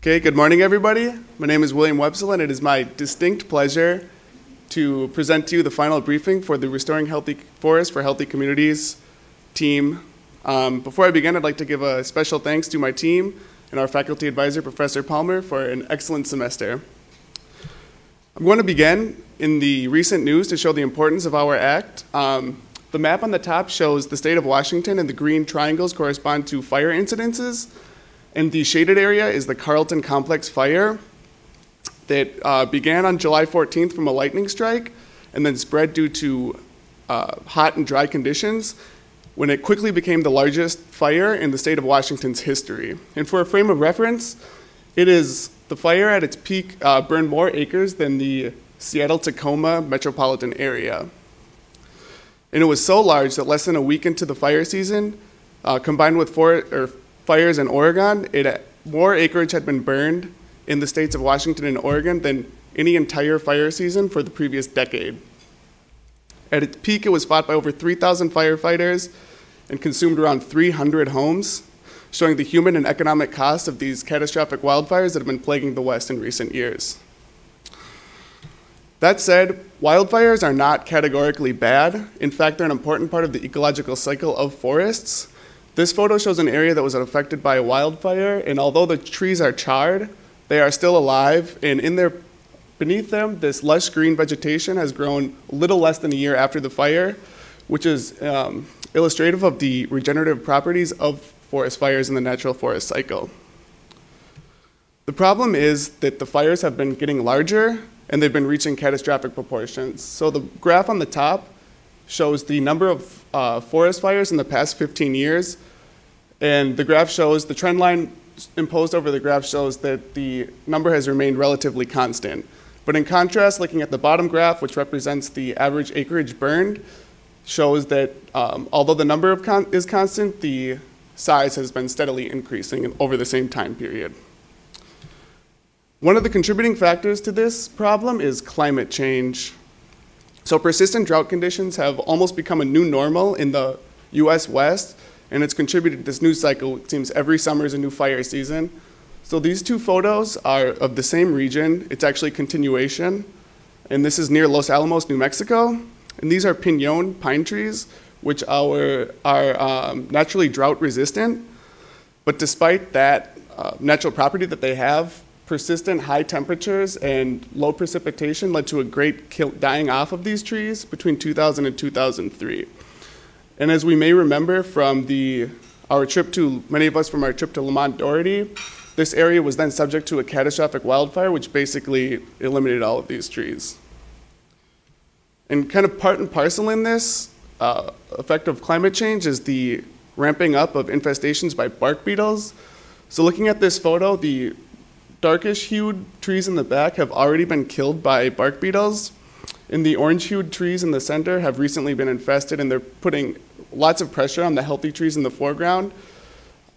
Okay, good morning, everybody. My name is William Wepsala, and it is my distinct pleasure to present to you the final briefing for the Restoring Healthy Forests for Healthy Communities team. Before I begin, I'd like to give a special thanks to my team and our faculty advisor, Professor Palmer, for an excellent semester. I'm going to begin in the recent news to show the importance of our act. The map on the top shows the state of Washington, and the green triangles correspond to fire incidences. And the shaded area is the Carlton Complex fire that began on July 14th from a lightning strike and then spread due to hot and dry conditions when it quickly became the largest fire in the state of Washington's history. And for a frame of reference, the fire at its peak burned more acres than the Seattle-Tacoma metropolitan area. And it was so large that less than a week into the fire season, combined with fires in Oregon, more acreage had been burned in the states of Washington and Oregon than any entire fire season for the previous decade. At its peak, it was fought by over 3,000 firefighters and consumed around 300 homes, showing the human and economic costs of these catastrophic wildfires that have been plaguing the West in recent years. That said, wildfires are not categorically bad. In fact, they're an important part of the ecological cycle of forests. This photo shows an area that was affected by a wildfire, and although the trees are charred, they are still alive, and beneath them, this lush green vegetation has grown a little less than a year after the fire, which is illustrative of the regenerative properties of forest fires in the natural forest cycle. The problem is that the fires have been getting larger, and they've been reaching catastrophic proportions. So the graph on the top shows the number of forest fires in the past 15 years, and the trend line imposed over the graph shows that the number has remained relatively constant. But in contrast, looking at the bottom graph, which represents the average acreage burned, shows that although the number is constant, the size has been steadily increasing over the same time period. One of the contributing factors to this problem is climate change. So persistent drought conditions have almost become a new normal in the US West, and it's contributed to this news cycle. It seems every summer is a new fire season. So these two photos are of the same region. It's actually a continuation, and this is near Los Alamos, New Mexico. And these are pinon pine trees, which are naturally drought resistant. But despite that natural property that they have, persistent high temperatures and low precipitation led to a great dying off of these trees between 2000 and 2003. And as we may remember from many of us from our trip to Lamont Doherty, this area was then subject to a catastrophic wildfire, which basically eliminated all of these trees. And kind of part and parcel in this effect of climate change is the ramping up of infestations by bark beetles. So looking at this photo, the darkish hued trees in the back have already been killed by bark beetles, and the orange hued trees in the center have recently been infested, and they're putting lots of pressure on the healthy trees in the foreground.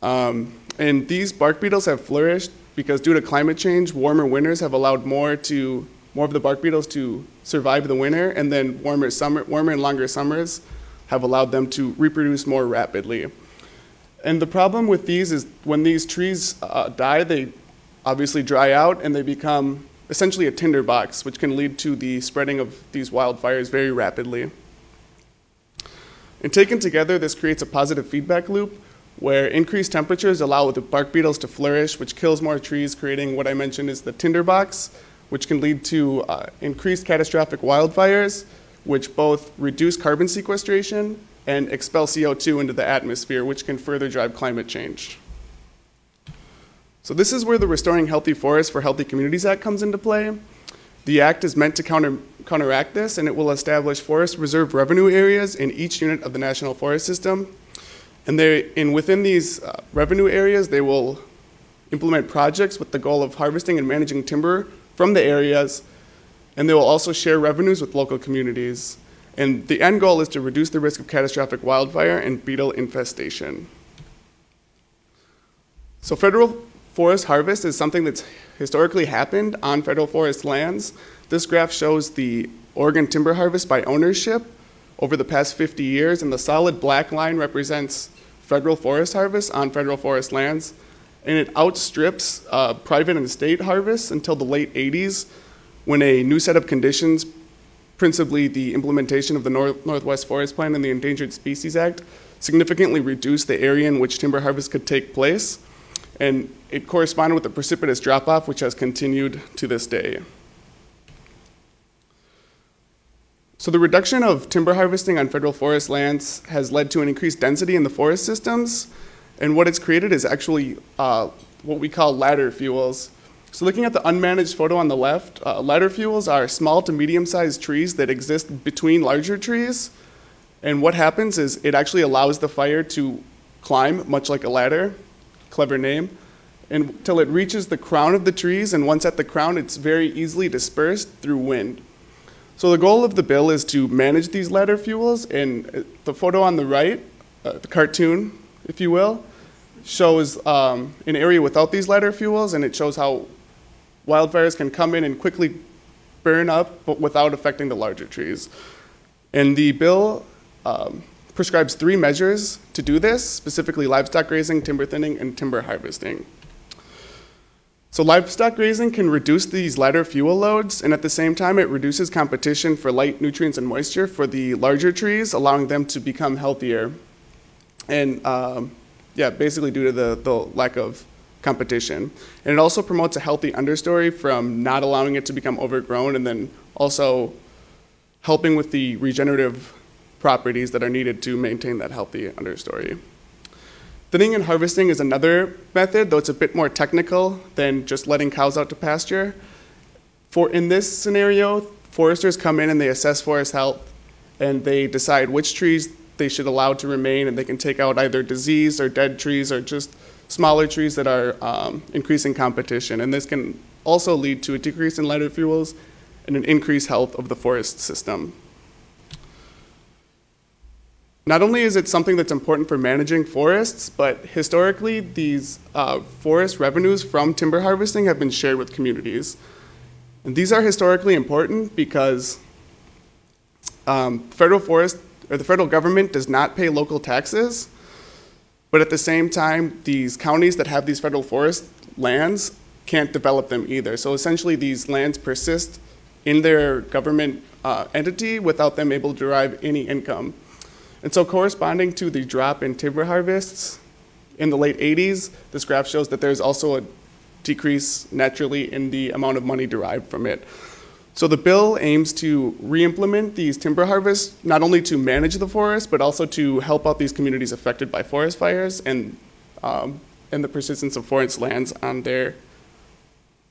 And these bark beetles have flourished because due to climate change, warmer winters have allowed more of the bark beetles to survive the winter, and then warmer and longer summers have allowed them to reproduce more rapidly. And the problem with these is when these trees die, they obviously dry out, and they become essentially a tinderbox, which can lead to the spreading of these wildfires very rapidly. And taken together, this creates a positive feedback loop where increased temperatures allow the bark beetles to flourish, which kills more trees, creating what I mentioned is the tinderbox, which can lead to increased catastrophic wildfires, which both reduce carbon sequestration and expel CO2 into the atmosphere, which can further drive climate change. So this is where the Restoring Healthy Forests for Healthy Communities Act comes into play. The act is meant to counteract this, and it will establish forest reserve revenue areas in each unit of the National Forest System. And within these revenue areas, they will implement projects with the goal of harvesting and managing timber from the areas, and they will also share revenues with local communities. And the end goal is to reduce the risk of catastrophic wildfire and beetle infestation. So federal forest harvest is something that's historically happened on federal forest lands. This graph shows the Oregon timber harvest by ownership over the past 50 years, and the solid black line represents federal forest harvest on federal forest lands, and it outstrips private and state harvests until the late 80s, when a new set of conditions, principally the implementation of the Northwest Forest Plan and the Endangered Species Act, significantly reduced the area in which timber harvest could take place, and it corresponded with a precipitous drop-off, which has continued to this day. So the reduction of timber harvesting on federal forest lands has led to an increased density in the forest systems, and what it's created is actually what we call ladder fuels. So looking at the unmanaged photo on the left, ladder fuels are small to medium-sized trees that exist between larger trees, and what happens is it actually allows the fire to climb, much like a ladder, clever name, until it reaches the crown of the trees, and once at the crown, it's very easily dispersed through wind. So the goal of the bill is to manage these ladder fuels, and the photo on the right, the cartoon, if you will, shows an area without these ladder fuels, and it shows how wildfires can come in and quickly burn up, but without affecting the larger trees. And the bill prescribes 3 measures to do this, specifically livestock grazing, timber thinning, and timber harvesting. So livestock grazing can reduce these ladder fuel loads, and at the same time it reduces competition for light, nutrients, and moisture for the larger trees, allowing them to become healthier. And basically due to the lack of competition. And it also promotes a healthy understory from not allowing it to become overgrown, and then also helping with the regenerative properties that are needed to maintain that healthy understory. Thinning and harvesting is another method, though it's a bit more technical than just letting cows out to pasture. In this scenario, foresters come in and they assess forest health, and they decide which trees they should allow to remain, and they can take out either diseased or dead trees or just smaller trees that are increasing competition. And this can also lead to a decrease in ladder fuels and an increased health of the forest system. Not only is it something that's important for managing forests, but historically these forest revenues from timber harvesting have been shared with communities. And these are historically important because the federal government does not pay local taxes, but at the same time, these counties that have these federal forest lands can't develop them either. So essentially these lands persist in their government entity without them able to derive any income. And so corresponding to the drop in timber harvests in the late 80s, this graph shows that there's also a decrease naturally in the amount of money derived from it. So the bill aims to re-implement these timber harvests, not only to manage the forest, but also to help out these communities affected by forest fires and the persistence of forest lands on their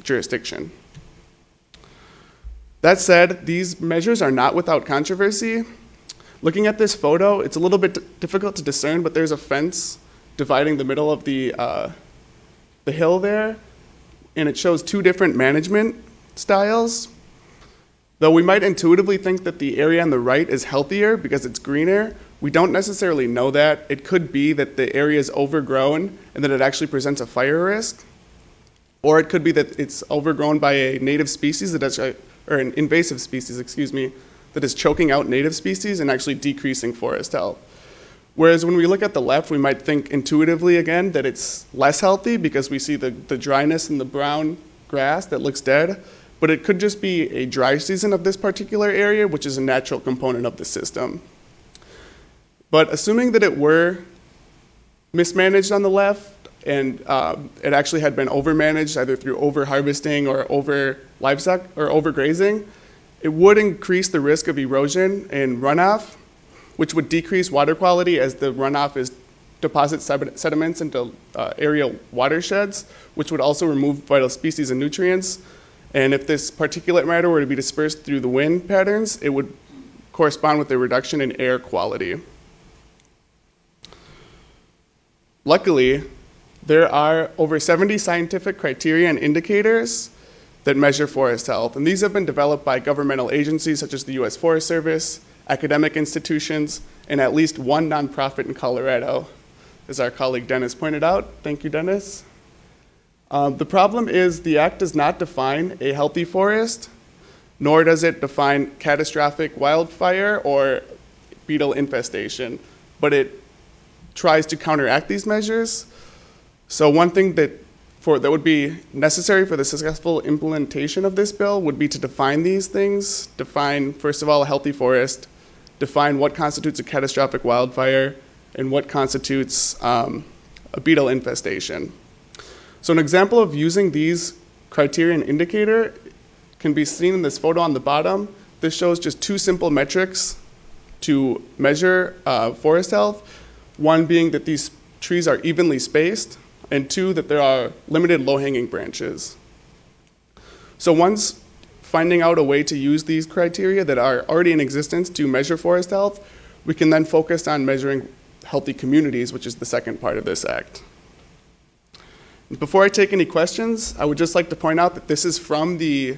jurisdiction. That said, these measures are not without controversy. Looking at this photo, it's a little bit difficult to discern, but there's a fence dividing the middle of the hill there, and it shows 2 different management styles. Though we might intuitively think that the area on the right is healthier because it's greener, we don't necessarily know that. It could be that the area is overgrown and that it actually presents a fire risk, or it could be that it's overgrown by a native species that is, or an invasive species, excuse me, that is choking out native species and actually decreasing forest health. Whereas when we look at the left, we might think intuitively again that it's less healthy because we see the dryness in the brown grass that looks dead, but it could just be a dry season of this particular area, which is a natural component of the system. But assuming that it were mismanaged on the left and it actually had been overmanaged either through over-harvesting or over-livestock or over-grazing, it would increase the risk of erosion and runoff, which would decrease water quality as the runoff deposits sediments into aerial watersheds, which would also remove vital species and nutrients. And if this particulate matter were to be dispersed through the wind patterns, it would correspond with a reduction in air quality. Luckily, there are over 70 scientific criteria and indicators that measure forest health. And these have been developed by governmental agencies such as the U.S. Forest Service, academic institutions, and at least one nonprofit in Colorado, as our colleague Dennis pointed out. Thank you, Dennis. The problem is the Act does not define a healthy forest, nor does it define catastrophic wildfire or beetle infestation, but it tries to counteract these measures. So one thing that would be necessary for the successful implementation of this bill would be to define these things, define, first of all, a healthy forest, define what constitutes a catastrophic wildfire, and what constitutes a beetle infestation. So an example of using these criteria and indicator can be seen in this photo on the bottom. This shows just two simple metrics to measure forest health, one being that these trees are evenly spaced, and two, that there are limited low-hanging branches. So once finding out a way to use these criteria that are already in existence to measure forest health, we can then focus on measuring healthy communities, which is the second part of this act. Before I take any questions, I would just like to point out that this is from the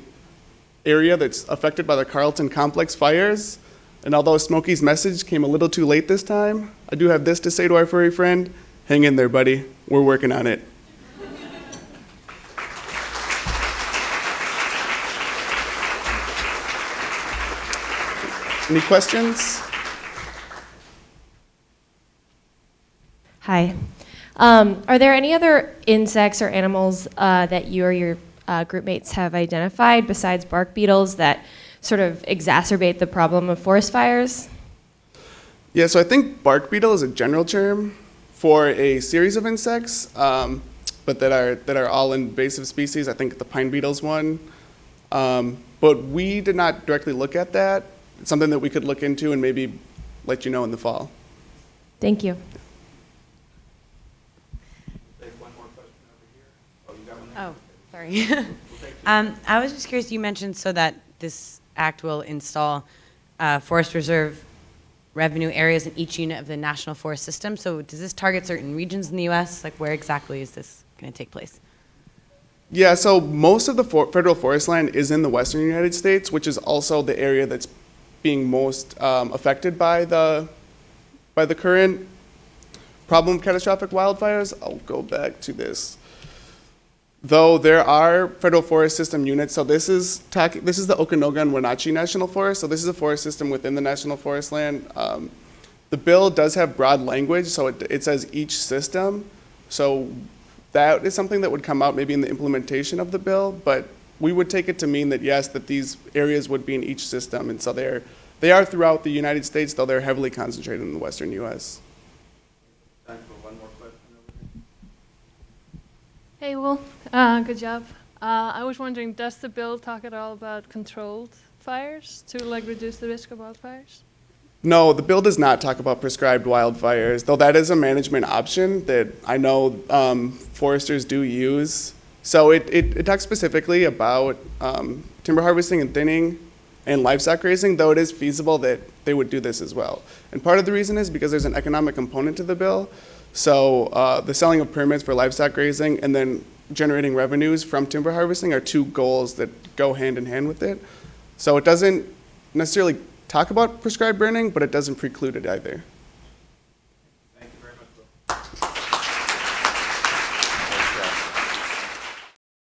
area that's affected by the Carlton Complex fires. And although Smokey's message came a little too late this time, I do have this to say to our furry friend: hang in there, buddy. We're working on it. Any questions? Hi. Are there any other insects or animals that you or your group mates have identified besides bark beetles that sort of exacerbate the problem of forest fires? Yeah, so I think bark beetle is a general term for a series of insects, but that are all invasive species. I think the pine beetle's one. But we did not directly look at that. It's something that we could look into and maybe let you know in the fall. Thank you. Oh, sorry. I was just curious, you mentioned so that this act will install forest reserve revenue areas in each unit of the National Forest System. So does this target certain regions in the U.S.? Like, where exactly is this going to take place? Yeah, so most of the federal forest land is in the western United States, which is also the area that's being most affected by the current problem of catastrophic wildfires. I'll go back to this. Though there are federal forest system units, so this is the Okanogan and Wenatchee National Forest, so this is a forest system within the national forest land. The bill does have broad language, so it says each system, so that is something that would come out maybe in the implementation of the bill, but we would take it to mean that yes, that these areas would be in each system, and so they are throughout the United States, though they're heavily concentrated in the western U.S. Time for one more question over here. Hey, Will. Good job. I was wondering, does the bill talk at all about controlled fires to reduce the risk of wildfires? No, the bill does not talk about prescribed wildfires, though that is a management option that I know foresters do use. So it talks specifically about timber harvesting and thinning and livestock raising, though it is feasible that they would do this as well. And part of the reason is because there's an economic component to the bill. So the selling of permits for livestock raising and then generating revenues from timber harvesting are two goals that go hand in hand with it. So it doesn't necessarily talk about prescribed burning, but it doesn't preclude it either.